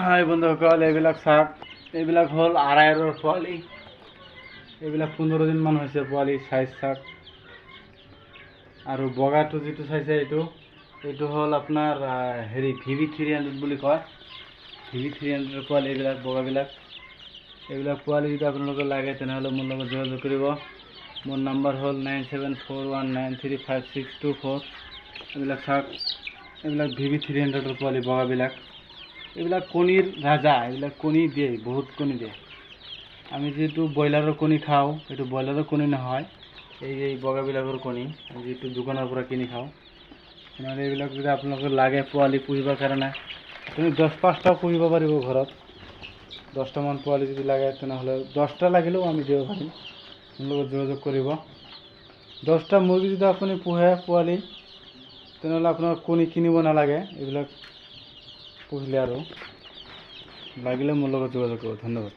হাই বন্ধুসকল, এইবিলাক চাওক, এইবিলাক হ'ল আড়াইৰৰ পোৱালি। এইবিলাক 15 দিনমান হৈছে পোৱালি। চাইজ চাওক। আৰু বগাটো যিটো চাইছে এইটো হ'ল আপোনাৰ হেৰি VV300 বুলি কয়। VV300 পোৱালি এইবিলাক বগাবিলাক। এইবিলাক পোৱালি যদি আপোনালোকে লাগে তেনেহ'লে মোৰ লগত যোগাযোগ কৰিব। মোৰ নাম্বাৰ হ'ল 9741935624। এইবিলাক চাওক, এইবিলাক VV300 পোৱালি বগাবিলাক। এইবিলাক কণীৰ ৰাজা। এইবিলাক কণী দিয়ে, বহুত কণী দিয়ে। আমি যিটো ব্ৰইলাৰৰ কণী খাওঁ, এইটো ব্ৰইলাৰৰ কণী নহয়, এই বগাবিলাকৰ কণী যিটো দোকানৰ পৰা কিনি খাওঁ। তেনেহ'লে এইবিলাক যদি আপোনালোকে লাগে পোৱালি পুহিবৰ কাৰণে, আপুনি 10-5টাও পুহিব পাৰিব ঘৰত। 10টামান পোৱালি যদি লাগে তেনেহ'লে 10টা লাগিলেও আমি দিব পাৰিম। মোৰ লগত যোগাযোগ কৰিব। 10টা মুৰ্গী যদি আপুনি পোহে পোৱালি, তেনেহ'লে আপোনাৰ কণী কিনিব নালাগে। এইবিলাক পুহিলে আৰু লাগিলে মোৰ লগত যোগাযোগ কৰিব। ধন্যবাদ।